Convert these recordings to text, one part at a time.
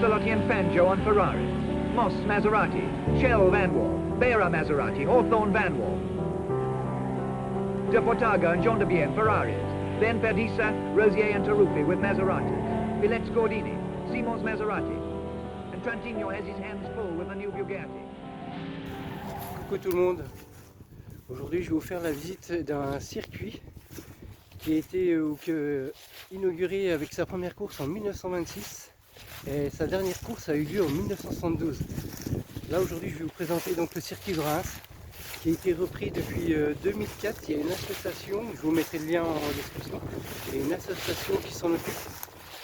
Bartolotti and Fangio on Ferraris. Moss Maserati, Shell Van Wall, Behra Maserati, Hawthorne Van Wall. De Portaga and Gendebien Ferraris. Then Perdisa, Rosier and Taruffi with Maseratis. Villette Scordini, Simons Maserati. And Trantino has his hands full with the new Bugatti. Coucou tout le monde. Aujourd'hui je vais vous faire la visite d'un circuit qui a été inauguré avec sa première course en 1926 et sa dernière course a eu lieu en 1972. Là aujourd'hui je vais vous présenter donc le circuit de Reims qui a été repris depuis 2004. Il y a une association, je vous mettrai le lien en description, il y a une association qui s'en occupe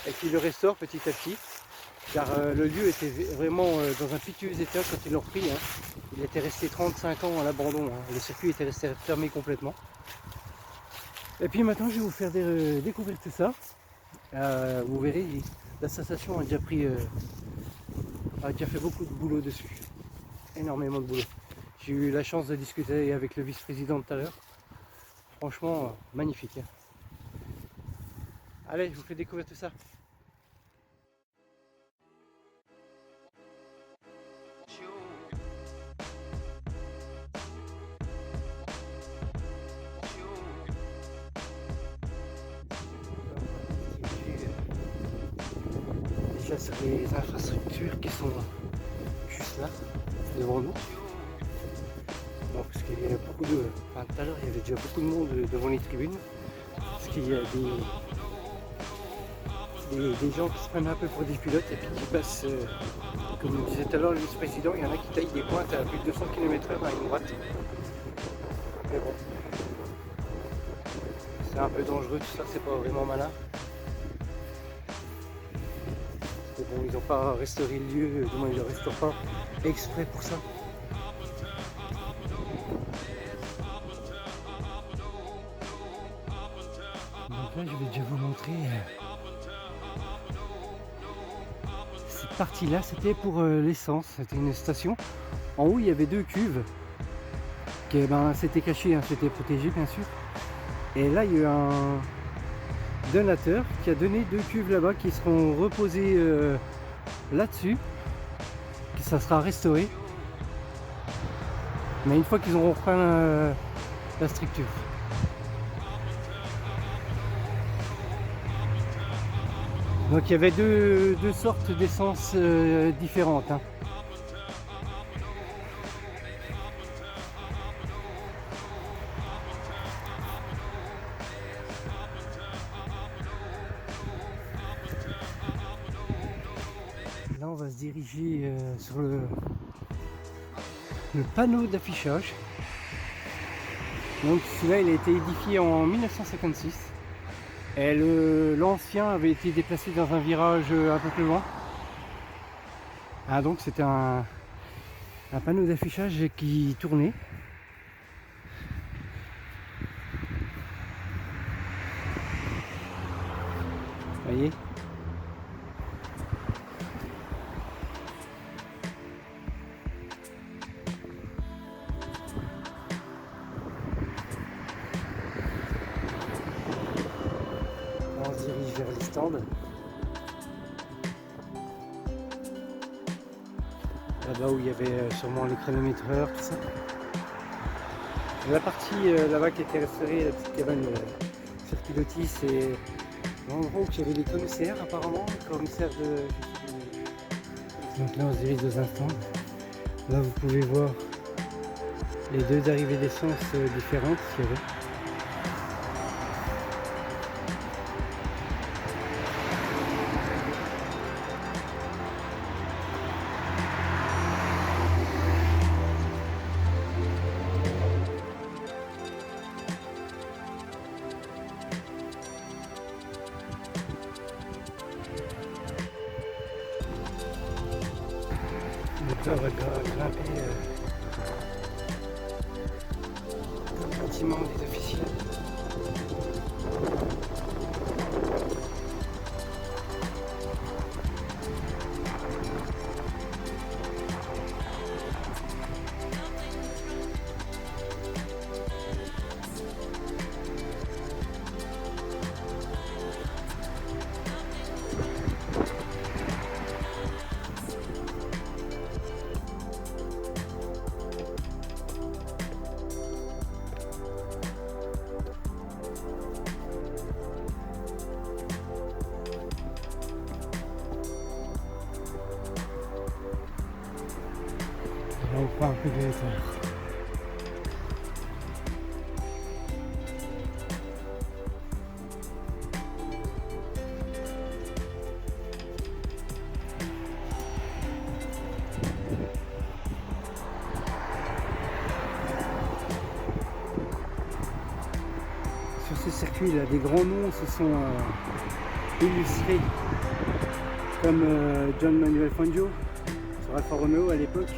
et qui le restaure petit à petit car le lieu était vraiment dans un piteux état quand ils l'ont repris. Il était resté 35 ans à l'abandon, le circuit était resté fermé complètement. Et puis maintenant je vais vous faire découvrir tout ça. Vous verrez, l'association a déjà fait beaucoup de boulot dessus, énormément de boulot. J'ai eu la chance de discuter avec le vice-président tout à l'heure. Franchement, magnifique. Allez, je vous fais découvrir tout ça. Déjà sur les infrastructures qui sont juste là, devant nous. Bon, parce qu'il y a beaucoup de... Enfin, tout à l'heure, il y avait déjà beaucoup de monde devant les tribunes. Parce qu'il y a des gens qui se prennent un peu pour des pilotes et puis qui passent, comme je disais tout à l'heure, le vice-président, il y en a qui taillent des pointes à plus de 200 km/h à une droite. Mais bon, c'est un peu dangereux tout ça, c'est pas vraiment malin. Mais bon, ils n'ont pas restauré le lieu, du moins ils ne le restaurent pas exprès pour ça. Donc là je vais déjà vous montrer cette partie là, c'était pour l'essence, c'était une station. En haut il y avait deux cuves qui c'était caché, c'était protégé bien sûr. Et là il y a eu un donateur qui a donné deux cuves là-bas qui seront reposées là-dessus, ça sera restauré, mais une fois qu'ils auront repeint la structure. Donc il y avait deux sortes d'essence différentes. Là on va se diriger sur le panneau d'affichage. Donc celui-là il a été édifié en 1956 et l'ancien avait été déplacé dans un virage un peu plus loin. Donc c'était un panneau d'affichage qui tournait. Vous voyez ? On se dirige vers les stands. Là-bas où il y avait sûrement les chronométreurs, tout ça. La partie là-bas qui était restaurée, la petite cabane sur pilotis, c'est l'endroit où il y avait les commissaires apparemment, les commissaires de... Donc là on se dirige dans un stand. Là vous pouvez voir les deux arrivées d'essence différentes qu'il y avait. Donc là on va grimper dans le bâtiment des officiels. Enfin, un peu de hauteur. Sur ce circuit là, des grands noms se sont illustrés, comme John Manuel Fangio sur Alfa Romeo à l'époque.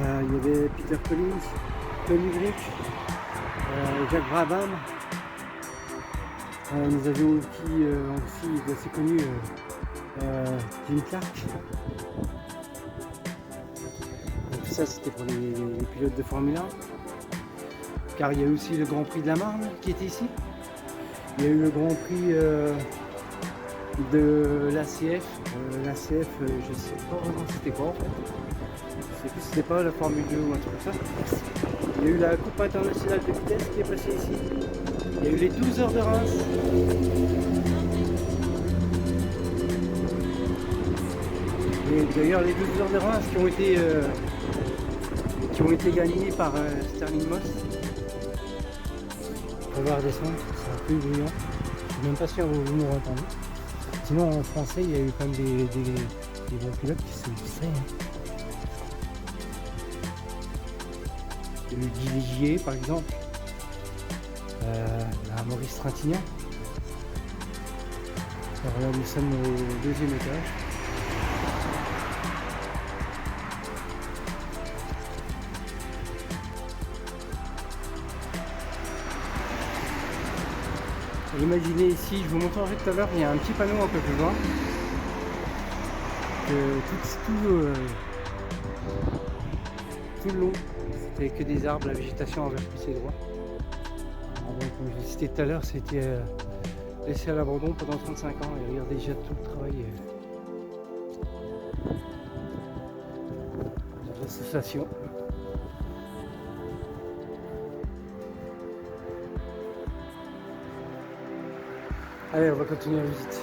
Il y avait Peter Collins, Tony Grigg, Jack Brabham. Nous avions aussi assez connu Jim Clark. Donc tout ça c'était pour les pilotes de Formule 1. Car il y a aussi le Grand Prix de la Marne qui était ici. Il y a eu le Grand Prix de l'ACF. L'ACF, je sais pas vraiment c'était quoi en fait. Je sais plus si c'était pas la Formule 2 ou un truc comme ça. Il y a eu la Coupe internationale de vitesse qui est passée ici. Il y a eu les 12 heures de Reims. Et d'ailleurs les 12 heures de Reims qui ont été gagnées par Sterling Moss. On va redescendre, c'est un peu bruyant. Je suis même pas sûr que vous nous entendez. Sinon en français il y a eu quand même des bons pilotes qui se sont illustrés. Il y a eu Guy Légier par exemple. Maurice Trintignant. Alors là nous sommes au deuxième étage. Imaginez ici, je vous montrerai tout à l'heure, il y a un petit panneau un peu plus loin. Tout le long, c'était que des arbres, la végétation avait repris ses droits. Alors bon, comme je l'ai cité tout à l'heure, c'était laissé à l'abandon pendant 35 ans et regardez déjà tout le travail de l'association. Allez, on va continuer la visite.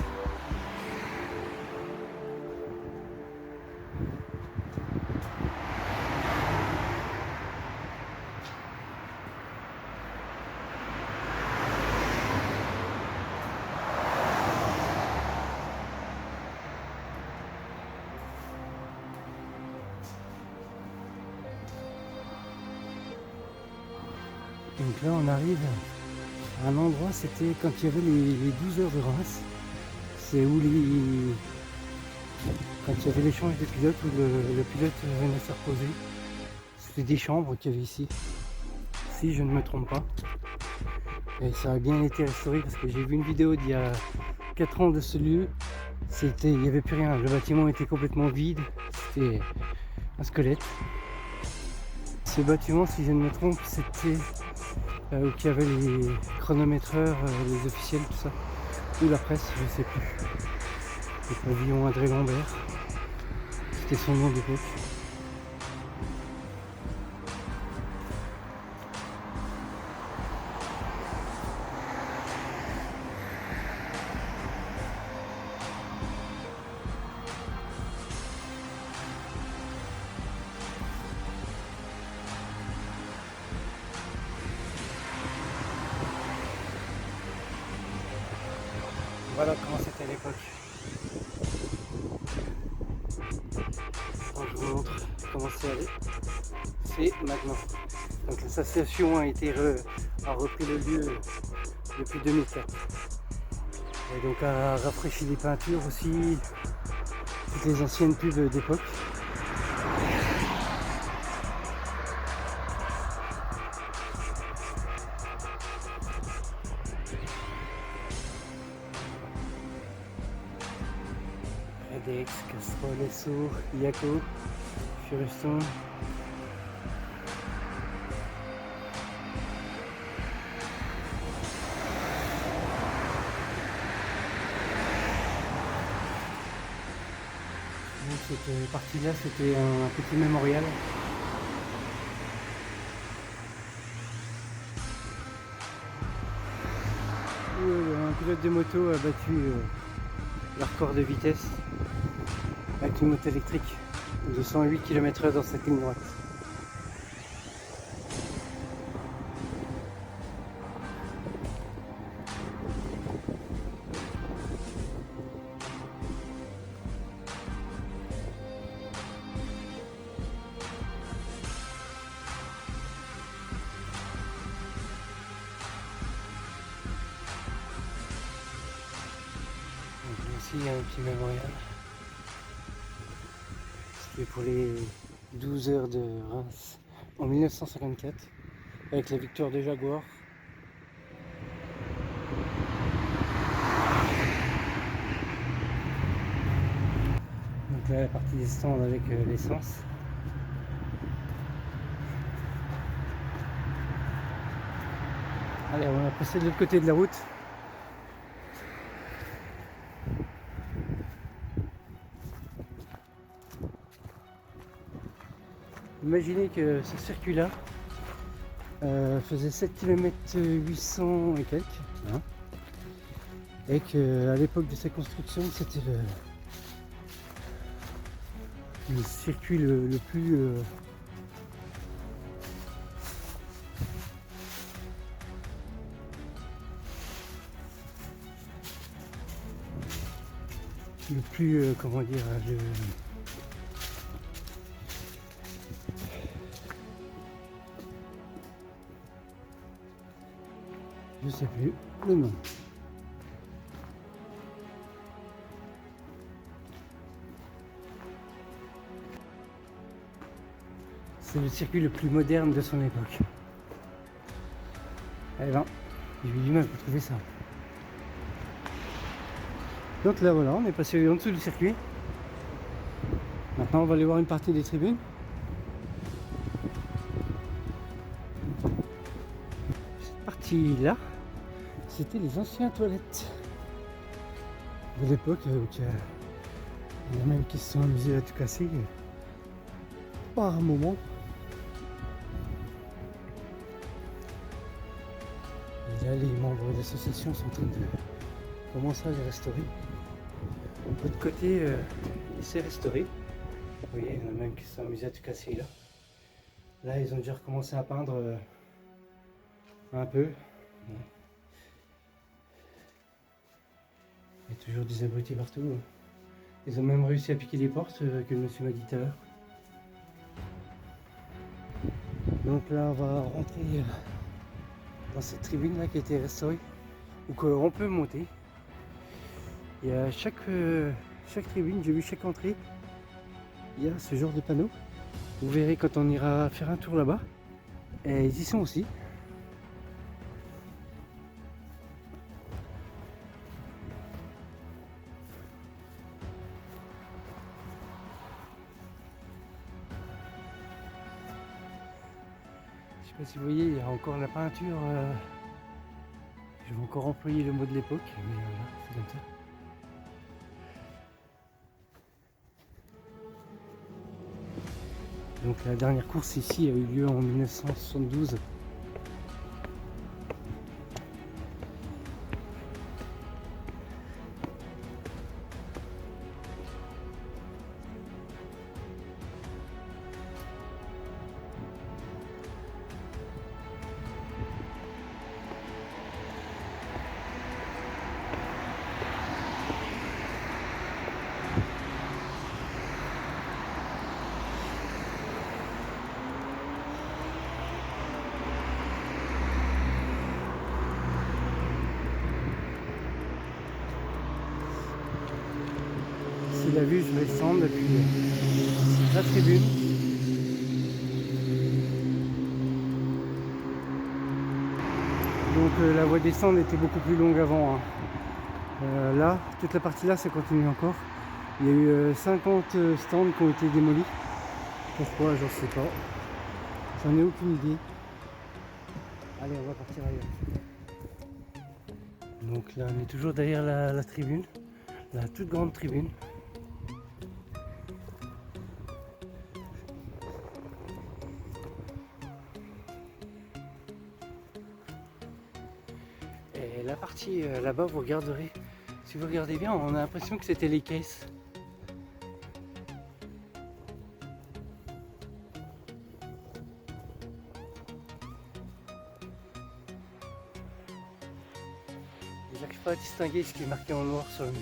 Donc là, on arrive à un endroit, c'était quand il y avait les 12 heures de Reims. C'est où quand il y avait l'échange des pilotes, où le pilote venait se reposer. C'était des chambres qu'il y avait ici, si je ne me trompe pas. Et ça a bien été restauré parce que j'ai vu une vidéo d'il y a 4 ans de ce lieu. Il n'y avait plus rien, le bâtiment était complètement vide, c'était un squelette. Ce bâtiment, si je ne me trompe, c'était où il y avait les chronométreurs, les officiels, tout ça, ou la presse, je ne sais plus. Le pavillon André Lambert, c'était son nom d'époque. Voilà comment c'était à l'époque. Je vous montre comment c'est allé. C'est maintenant. Donc l'association a repris le lieu depuis 2004. Et donc a rafraîchi les peintures aussi, toutes les anciennes pubs d'époque. Redex, Castrol, Esso, Yako, Fureston. Donc cette partie-là, c'était un petit mémorial. Où un pilote de moto a battu le record de vitesse avec une moto électrique. de 108 km/h dans cette ligne droite. Ici il y a un petit mémorial. C'était pour les 12 heures de Reims en 1954 avec la victoire des Jaguars. Donc là la partie des stands avec l'essence. Allez, on va passer de l'autre côté de la route. Imaginez que ce circuit-là faisait 7 km 800 et quelques, hein, et qu'à l'époque de sa construction, c'était le circuit le plus comment dire, je sais plus le nom. C'est le circuit le plus moderne de son époque. Eh ben, j'ai eu du mal pour trouver ça. Donc là voilà, on est passé en dessous du circuit. Maintenant on va aller voir une partie des tribunes. Cette partie là, c'était les anciennes toilettes de l'époque. Il y en a même qui se sont amusés à tout casser par un moment. Et là les membres de l'association sont en train de commencer à les restaurer. De l'autre côté, il s'est restauré. Vous voyez, il y en a même qui se sont amusés à tout casser là. Là, ils ont déjà recommencé à peindre un peu. Il y a toujours des abrutis partout. Ils ont même réussi à piquer les portes que le monsieur m'a dit tout à l'heure. Donc là, on va rentrer dans cette tribune là qui a été restaurée, où on peut monter. Et à chaque tribune, j'ai vu chaque entrée, il y a ce genre de panneau. Vous verrez quand on ira faire un tour là-bas. Et ils y sont aussi. Je sais pas si vous voyez, il y a encore la peinture. Je vais encore employer le mot de l'époque, mais voilà, c'est comme ça. Donc la dernière course ici a eu lieu en 1972. La vue, je vais descendre depuis la tribune. Donc la voie descendre était beaucoup plus longue avant. Hein. Là, toute la partie là, ça continue encore. Il y a eu 50 stands qui ont été démolis. Pourquoi, j'en sais pas. J'en ai aucune idée. Allez, on va partir ailleurs. Donc là, on est toujours derrière la tribune, la toute grande tribune. Et la partie là-bas, vous regarderez, si vous regardez bien, on a l'impression que c'était les caisses. J'arrive pas à distinguer ce qui est marqué en noir sur le mur.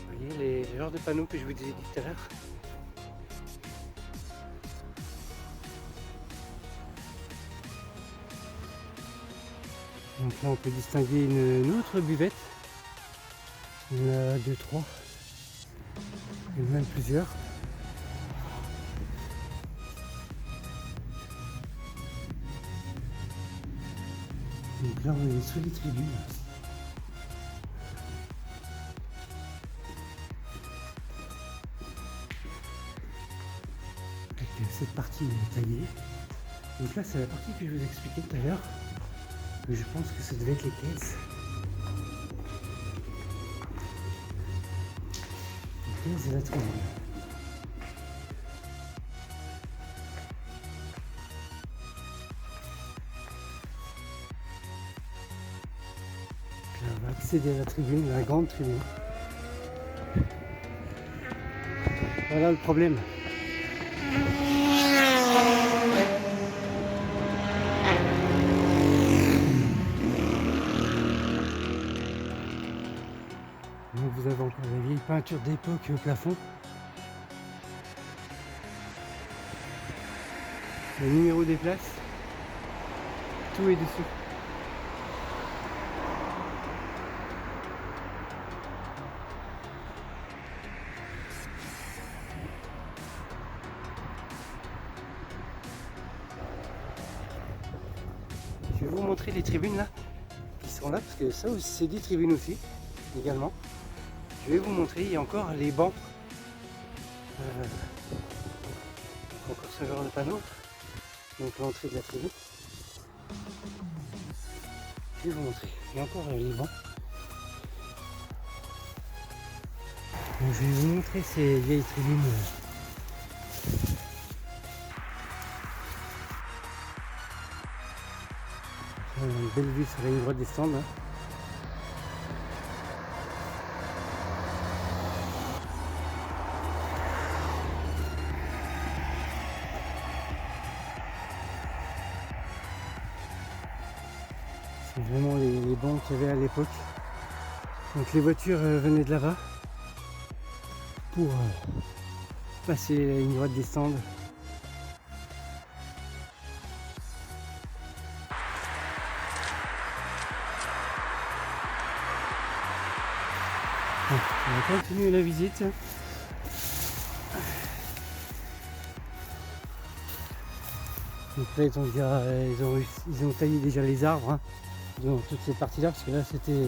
Vous voyez les genres de panneaux que je vous disais tout à l'heure. Donc là on peut distinguer une autre buvette. Il y en a 2, 3, et même plusieurs. Donc là on est sous les tribunes. Avec cette partie taillée. Donc là c'est la partie que je vous expliquais tout à l'heure. Je pense que ça devait être les caisses. Les caisses et la tribune. Là, on va accéder à la tribune, la grande tribune. Voilà le problème. Donc vous avez encore la vieille peinture d'époque au plafond. Le numéro des places. Tout est dessus. Je vais vous montrer les tribunes là, qui sont là, parce que ça aussi c'est des tribunes aussi, également. Je vais vous montrer, il y a encore les bancs. Encore ce genre de panneau. Donc l'entrée de la tribune. Je vais vous montrer, il y a encore les bancs. Donc, je vais vous montrer ces vieilles tribunes. Une belle vue sur la ligne droite des stands. Hein. C'est vraiment les bancs qu'il y avait à l'époque. Donc les voitures venaient de là-bas pour passer la ligne droite des stands. Bon, on va continuer la visite. Donc là ils ont taillé déjà les arbres hein, dans toute cette partie là, parce que là c'était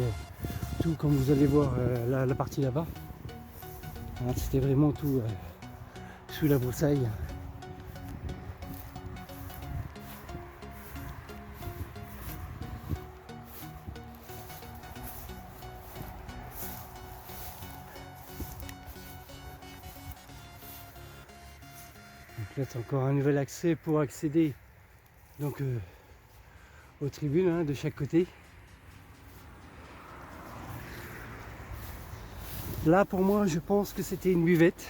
tout comme vous allez voir la partie là-bas. C'était vraiment tout sous la broussaille. Donc là c'est encore un nouvel accès pour accéder donc aux tribunes hein, de chaque côté. Là pour moi je pense que c'était une buvette.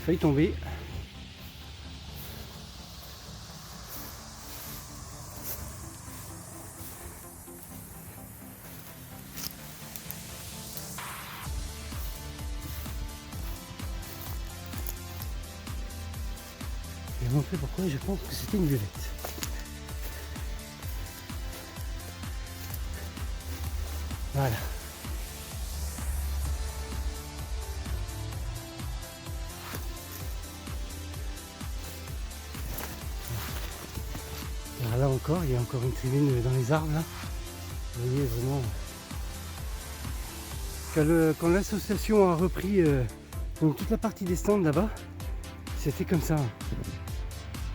Failli tomber. Je vais montrer pourquoi je pense que c'était une buvette. Voilà. Alors là encore, il y a encore une tribune dans les arbres là. Vous voyez vraiment. Quand l'association a repris donc toute la partie des stands là-bas, c'était comme ça.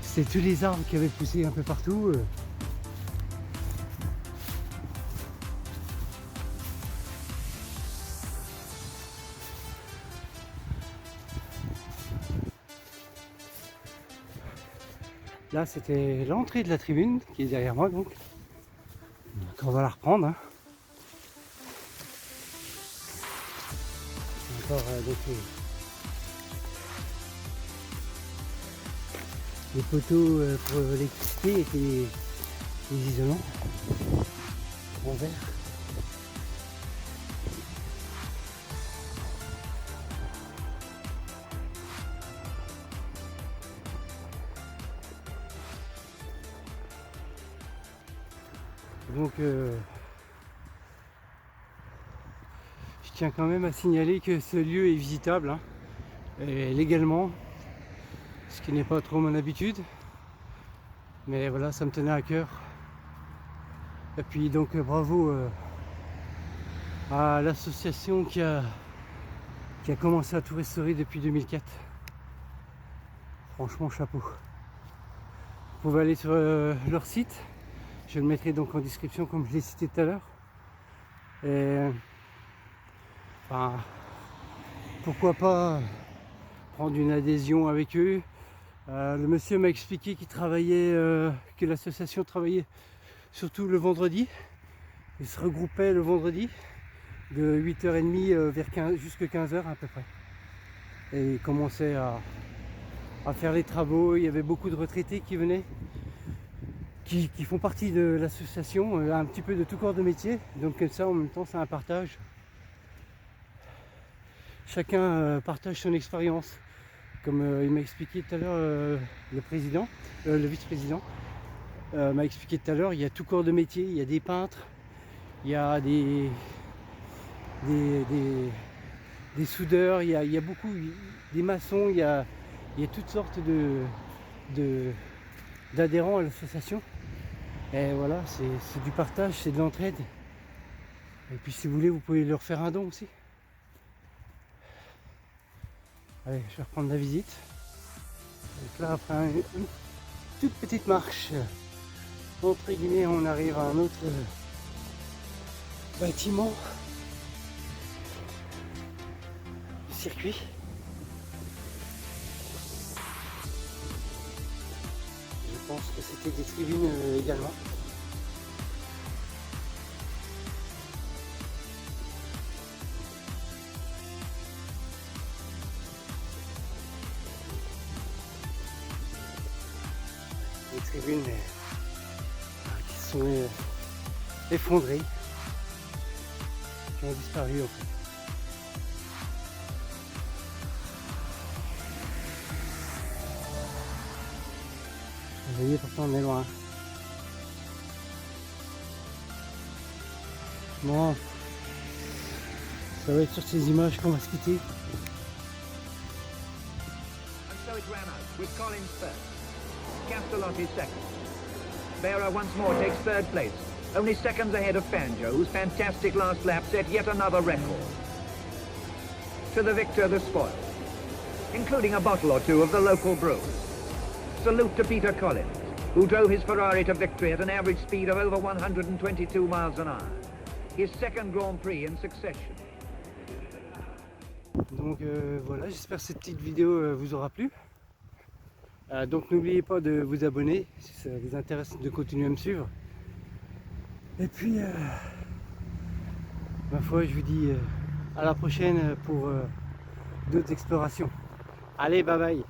C'était tous les arbres qui avaient poussé un peu partout. Là c'était l'entrée de la tribune qui est derrière moi, donc on va la reprendre. Hein. Encore les poteaux pour l'électricité et les isolants en verre. Donc je tiens quand même à signaler que ce lieu est visitable hein, et légalement, ce qui n'est pas trop mon habitude, mais voilà, ça me tenait à cœur. Et puis donc bravo à l'association qui a commencé à tout restaurer depuis 2004. Franchement chapeau. Vous pouvez aller sur leur site, je le mettrai donc en description comme je l'ai cité tout à l'heure. Et enfin, pourquoi pas prendre une adhésion avec eux. Le monsieur m'a expliqué qu'il travaillait, que l'association travaillait surtout le vendredi. Il se regroupait le vendredi de 8h30 jusqu'à 15h à peu près. Et il commençait à faire les travaux. Il y avait beaucoup de retraités qui venaient, qui font partie de l'association, un petit peu de tout corps de métier. Donc comme ça, en même temps, c'est un partage. Chacun partage son expérience. Comme il m'a expliqué tout à l'heure le vice-président, m'a expliqué tout à l'heure, il y a tout corps de métier, il y a des peintres, il y a des soudeurs, il y a beaucoup, des maçons, il y a toutes sortes d'adhérents à l'association. Et voilà, c'est du partage, c'est de l'entraide. Et puis si vous voulez, vous pouvez leur faire un don aussi. Allez, je vais reprendre la visite. Donc là, après une toute petite marche, entre guillemets, on arrive à un autre bâtiment du circuit. Je pense que c'était des tribunes également. Des tribunes qui se sont effondrées, qui ont disparu en fait. Vous voyez, pourtant on est loin. Bon, ça va être sur ces images qu'on va se quitter. And so it ran out, with Collins first. Castellotti second. Bera once more takes third place, only seconds ahead of Fangio, whose fantastic last lap set yet another record. To the victor, the spoil, including a bottle or two of the local brew. Salute to Peter Collins, who drove his Ferrari to victory at an average speed of over 122 miles an hour. His second Grand Prix in succession. Donc voilà, j'espère que cette petite vidéo vous aura plu. Donc n'oubliez pas de vous abonner si ça vous intéresse de continuer à me suivre. Et puis, ma foi, je vous dis à la prochaine pour d'autres explorations. Allez, bye bye!